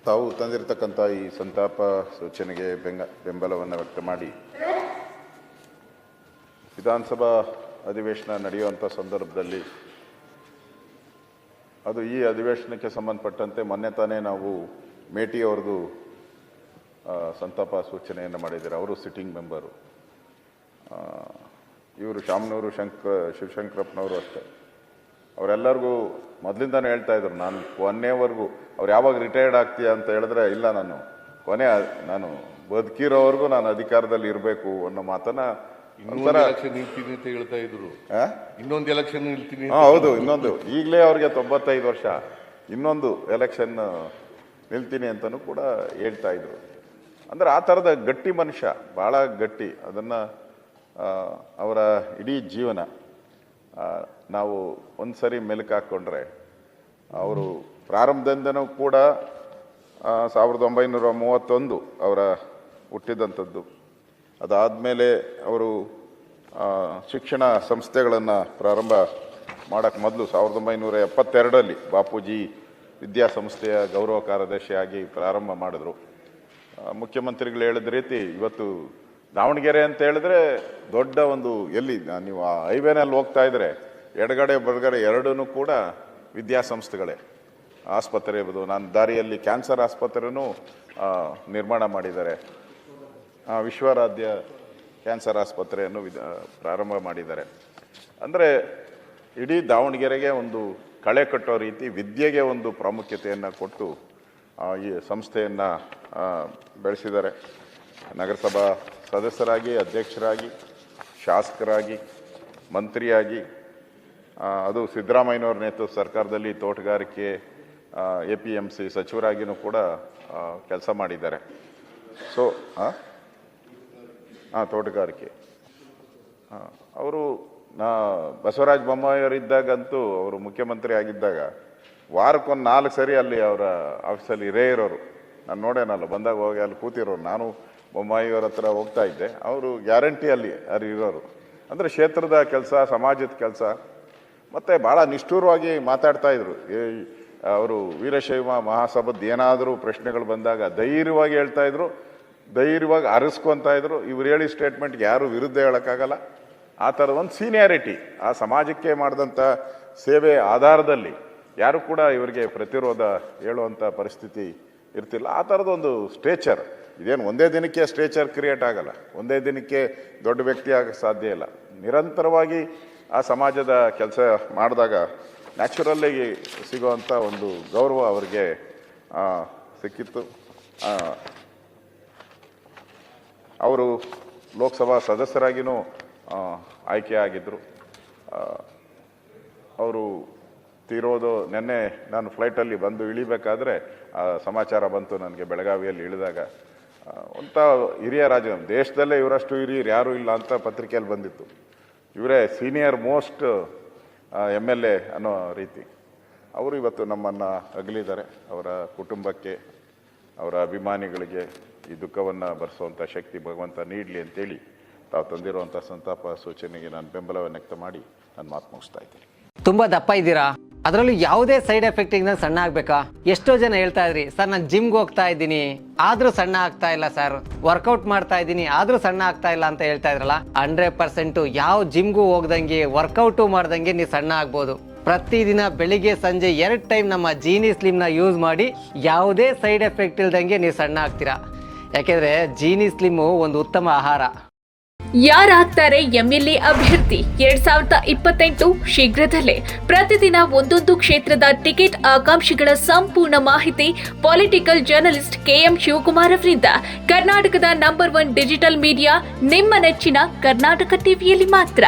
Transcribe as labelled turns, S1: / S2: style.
S1: ತಾವು ತಂದಿರತಕ್ಕಂಥ ಈ ಸಂತಾಪ ಸೂಚನೆಗೆ ಬೆಂಬಲವನ್ನು ವ್ಯಕ್ತ ಮಾಡಿ ವಿಧಾನಸಭಾ ಅಧಿವೇಶನ ನಡೆಯುವಂಥ ಸಂದರ್ಭದಲ್ಲಿ ಅದು ಈ ಅಧಿವೇಶನಕ್ಕೆ ಸಂಬಂಧಪಟ್ಟಂತೆ ಮೊನ್ನೆ ತಾನೇ ನಾವು ಮೇಟಿ ಅವ್ರದ್ದು ಸಂತಾಪ ಸೂಚನೆಯನ್ನು ಮಾಡಿದ್ದಾರೆ. ಅವರು ಸಿಟ್ಟಿಂಗ್ ಮೆಂಬರು. ಇವರು ಶಾಮನೂರು ಶಿವಶಂಕರಪ್ಪನವರು ಅಷ್ಟೇ. ಅವರೆಲ್ಲರಿಗೂ ಮೊದಲಿಂದಾನೇ ಹೇಳ್ತಾ ಇದ್ರು, ನಾನು ಕೊನೆವರೆಗೂ ಅವ್ರು ಯಾವಾಗ ರಿಟೈರ್ಡ್ ಆಗ್ತೀಯ ಅಂತ ಹೇಳಿದ್ರೆ, ಇಲ್ಲ ನಾನು ಬದುಕಿರೋವರೆಗೂ ನಾನು ಅಧಿಕಾರದಲ್ಲಿ ಇರಬೇಕು ಅನ್ನೋ ಮಾತನ್ನ
S2: ನಿಲ್ತೀನಿ ಅಂತ ಹೇಳ್ತಾ ಇದ್ರು. ಇನ್ನೊಂದು ಎಲೆಕ್ಷನ್ ನಿಲ್ತೀನಿ.
S1: ಹೌದು, ಇನ್ನೊಂದು ಈಗಲೇ ಅವ್ರಿಗೆ 95 ವರ್ಷ, ಇನ್ನೊಂದು ಎಲೆಕ್ಷನ್ ನಿಲ್ತೀನಿ ಅಂತಲೂ ಕೂಡ ಹೇಳ್ತಾ ಇದ್ರು. ಅಂದ್ರೆ ಆ ಥರದ ಗಟ್ಟಿ ಮನುಷ್ಯ, ಭಾಳ ಗಟ್ಟಿ. ಅದನ್ನು ಅವರ ಇಡೀ ಜೀವನ ನಾವು ಒಂದು ಸರಿ ಮೆಲುಕು ಹಾಕ್ಕೊಂಡ್ರೆ, ಅವರು ಪ್ರಾರಂಭದಿಂದನೂ ಕೂಡ 1931 ಅವರ ಹುಟ್ಟಿದಂಥದ್ದು. ಅದಾದಮೇಲೆ ಅವರು ಶಿಕ್ಷಣ ಸಂಸ್ಥೆಗಳನ್ನು ಪ್ರಾರಂಭ ಮಾಡೋಕ್ಕೆ ಮೊದಲು 1972ರಲ್ಲಿ ಬಾಪೂಜಿ ವಿದ್ಯಾಸಂಸ್ಥೆಯ ಗೌರವ ಕಾರ್ಯದರ್ಶಿಯಾಗಿ ಪ್ರಾರಂಭ ಮಾಡಿದ್ರು. ಮುಖ್ಯಮಂತ್ರಿಗಳು ಹೇಳಿದ ರೀತಿ ಇವತ್ತು ದಾವಣಗೆರೆ ಅಂತ ಹೇಳಿದ್ರೆ ದೊಡ್ಡ ಒಂದು, ಎಲ್ಲಿ ನೀವು ಆ ಹೈವೇನಲ್ಲಿ ಹೋಗ್ತಾ ಇದ್ರೆ ಎಡಗಡೆ ಬಲಗಡೆ ಎರಡೂ ಕೂಡ ವಿದ್ಯಾಸಂಸ್ಥೆಗಳೇ. ಆಸ್ಪತ್ರೆ ಇರ್ಬೋದು, ನಾನು ದಾರಿಯಲ್ಲಿ ಕ್ಯಾನ್ಸರ್ ಆಸ್ಪತ್ರೆನೂ ನಿರ್ಮಾಣ ಮಾಡಿದ್ದಾರೆ. ವಿಶ್ವರಾಧ್ಯ ಕ್ಯಾನ್ಸರ್ ಆಸ್ಪತ್ರೆಯನ್ನು ಪ್ರಾರಂಭ ಮಾಡಿದ್ದಾರೆ. ಅಂದರೆ ಇಡೀ ದಾವಣಗೆರೆಗೆ ಒಂದು ಕಳೆ ಕಟ್ಟೋ ರೀತಿ ವಿದ್ಯೆಗೆ ಒಂದು ಪ್ರಾಮುಖ್ಯತೆಯನ್ನು ಕೊಟ್ಟು ಈ ಸಂಸ್ಥೆಯನ್ನು ಬೆಳೆಸಿದ್ದಾರೆ. ನಗರಸಭಾ ಸದಸ್ಯರಾಗಿ, ಅಧ್ಯಕ್ಷರಾಗಿ, ಶಾಸಕರಾಗಿ, ಮಂತ್ರಿಯಾಗಿ, ಅದು ಸಿದ್ದರಾಮಯ್ಯನವ್ರ ನೇತೃತ್ವ ಸರ್ಕಾರದಲ್ಲಿ ತೋಟಗಾರಿಕೆ APMC ಸಚಿವರಾಗಿಯೂ ಕೂಡ ಕೆಲಸ ಮಾಡಿದ್ದಾರೆ. ಸೊ ತೋಟಗಾರಿಕೆ ಅವರು ಬಸವರಾಜ ಬೊಮ್ಮಾಯಿಯವರಿದ್ದಾಗಂತೂ, ಅವರು ಮುಖ್ಯಮಂತ್ರಿ ಆಗಿದ್ದಾಗ ವಾರಕ್ಕೊಂದು 4 ಸರಿ ಅಲ್ಲಿ ಅವರ ಆಫೀಸಲ್ಲಿ ಇರೇ ಇರೋರು. ನಾನು ನೋಡೇನಲ್ಲ, ಬಂದಾಗ ಹೋಗಿ ಅಲ್ಲಿ ಕೂತಿರೋರು. ನಾನು ಬೊಮ್ಮಾಯಿಯವರ ಹತ್ರ ಹೋಗ್ತಾ ಇದ್ದೆ, ಅವರು ಗ್ಯಾರಂಟಿ ಅಲ್ಲಿ ಇರೋರು. ಅಂದರೆ ಕ್ಷೇತ್ರದ ಕೆಲಸ, ಸಮಾಜದ ಕೆಲಸ, ಮತ್ತು ಭಾಳ ನಿಷ್ಠೂರವಾಗಿ ಮಾತಾಡ್ತಾ ಇದ್ರು. ಅವರು ವೀರಶೈವ ಮಹಾಸಭಾದ ಏನಾದರೂ ಪ್ರಶ್ನೆಗಳು ಬಂದಾಗ ಧೈರ್ಯವಾಗಿ ಹೇಳ್ತಾ ಇದ್ರು, ಧೈರ್ಯವಾಗಿ ಅರಸ್ಕೊತಾ ಇದ್ರು. ಇವ್ರು ಹೇಳಿ ಸ್ಟೇಟ್ಮೆಂಟ್ಗೆ ಯಾರು ವಿರುದ್ಧ ಹೇಳೋಕ್ಕಾಗಲ್ಲ. ಆ ಥರದ ಒಂದು ಸೀನಿಯಾರಿಟಿ, ಆ ಸಮಾಜಕ್ಕೆ ಮಾಡಿದಂಥ ಸೇವೆ ಆಧಾರದಲ್ಲಿ ಯಾರು ಕೂಡ ಇವರಿಗೆ ಪ್ರತಿರೋಧ ಹೇಳುವಂಥ ಪರಿಸ್ಥಿತಿ ಇರ್ತಿಲ್ಲ. ಆ ಥರದೊಂದು ಸ್ಟೇಚರ್, ಇದೇನು ಒಂದೇ ದಿನಕ್ಕೆ ಸ್ಟೇಚರ್ ಕ್ರಿಯೇಟ್ ಆಗಲ್ಲ, ಒಂದೇ ದಿನಕ್ಕೆ ದೊಡ್ಡ ವ್ಯಕ್ತಿ ಆಗಕ್ಕೆ ಸಾಧ್ಯ ಇಲ್ಲ. ನಿರಂತರವಾಗಿ ಆ ಸಮಾಜದ ಕೆಲಸ ಮಾಡಿದಾಗ ನ್ಯಾಚುರಲ್ಲಾಗಿ ಸಿಗುವಂಥ ಒಂದು ಗೌರವ ಅವರಿಗೆ ಸಿಕ್ಕಿತ್ತು. ಅವರು ಲೋಕಸಭಾ ಸದಸ್ಯರಾಗಿಯೂ ಆಯ್ಕೆ ಆಗಿದ್ದರು. ಅವರು ತೀರೋದು ನೆನ್ನೆ ನಾನು ಫ್ಲೈಟಲ್ಲಿ ಬಂದು ಇಳಿಬೇಕಾದ್ರೆ ಸಮಾಚಾರ ಬಂತು ನನಗೆ. ಬೆಳಗಾವಿಯಲ್ಲಿ ಇಳಿದಾಗ ಒಂಥ ಹಿರಿಯ ರಾಜ, ದೇಶದಲ್ಲೇ ಇವರಷ್ಟು ಹಿರಿಯರು ಯಾರೂ ಇಲ್ಲ ಅಂತ ಪತ್ರಿಕೆಯಲ್ಲಿ ಬಂದಿತ್ತು. ಇವರೇ ಸೀನಿಯರ್ ಮೋಸ್ಟ್ MLA ಅನ್ನೋ ರೀತಿ. ಅವರು ಇವತ್ತು ನಮ್ಮನ್ನು ಅಗಲಿದ್ದಾರೆ. ಅವರ ಕುಟುಂಬಕ್ಕೆ, ಅವರ ಅಭಿಮಾನಿಗಳಿಗೆ ಈ ದುಃಖವನ್ನು ಭರಿಸುವಂಥ ಶಕ್ತಿ ಭಗವಂತ ನೀಡಲಿ ಅಂತೇಳಿ ತಾವು ತಂದಿರುವಂಥ ಸಂತಾಪ ಸೂಚನೆಗೆ ನಾನು ಬೆಂಬಲವನ್ನು ವ್ಯಕ್ತ ಮಾಡಿ ನಾನು ಮಾತು ಮುಗಿಸ್ತಾ ಇದ್ದೀನಿ.
S3: ತುಂಬ ದಪ್ಪ ಇದ್ದೀರಾ, ಅದರಲ್ಲೂ ಯಾವುದೇ ಸೈಡ್ ಎಫೆಕ್ಟಿಂದ ಸಣ್ಣ ಆಗ್ಬೇಕಾ? ಎಷ್ಟೋ ಜನ ಹೇಳ್ತಾ ಇದ್ರಿ, ಸರ್ ನಾನು ಜಿಮ್ಗೆ ಹೋಗ್ತಾ ಇದ್ದೀನಿ ಆದ್ರೂ ಸಣ್ಣ ಆಗ್ತಾ ಇಲ್ಲ ಸರ್, ವರ್ಕೌಟ್ ಮಾಡ್ತಾ ಇದ್ದೀನಿ ಆದ್ರೂ ಸಣ್ಣ ಆಗ್ತಾ ಇಲ್ಲ ಅಂತ ಹೇಳ್ತಾ ಇದ್ರಲ್ಲ. 100% ಯಾವ ಜಿಮ್ಗೂ ಹೋಗ್ದಂಗೆ, ವರ್ಕೌಟು ಮಾಡ್ದಂಗೆ ನೀವು ಸಣ್ಣ ಆಗ್ಬೋದು. ಪ್ರತಿದಿನ ಬೆಳಿಗ್ಗೆ ಸಂಜೆ 2 ಟೈಮ್ ನಮ್ಮ ಜೀನಿ ಸ್ಲಿಮ್ನ ಯೂಸ್ ಮಾಡಿ ಯಾವುದೇ ಸೈಡ್ ಎಫೆಕ್ಟ್ ಇಲ್ದಂಗೆ ನೀವು ಸಣ್ಣ ಆಗ್ತೀರಾ. ಯಾಕೆಂದ್ರೆ ಜೀನಿ ಸ್ಲಿಮ್ಮು ಒಂದು ಉತ್ತಮ ಆಹಾರ.
S4: ಯಾರಾಗ್ತಾರೆ MLA ಅಭ್ಯರ್ಥಿ 2028 ಶೀಘ್ರದಲ್ಲೇ. ಪ್ರತಿದಿನ ಒಂದೊಂದು ಕ್ಷೇತ್ರದ ಟಿಕೆಟ್ ಆಕಾಂಕ್ಷಿಗಳ ಸಂಪೂರ್ಣ ಮಾಹಿತಿ ಪೊಲಿಟಿಕಲ್ ಜರ್ನಲಿಸ್ಟ್ KM ಶಿವಕುಮಾರ್ ಅವರಿಂದ. ಕರ್ನಾಟಕದ ನಂಬರ್ 1 ಡಿಜಿಟಲ್ ಮೀಡಿಯಾ ನಿಮ್ಮ ನೆಚ್ಚಿನ ಕರ್ನಾಟಕ ಟಿವಿಯಲ್ಲಿ ಮಾತ್ರ.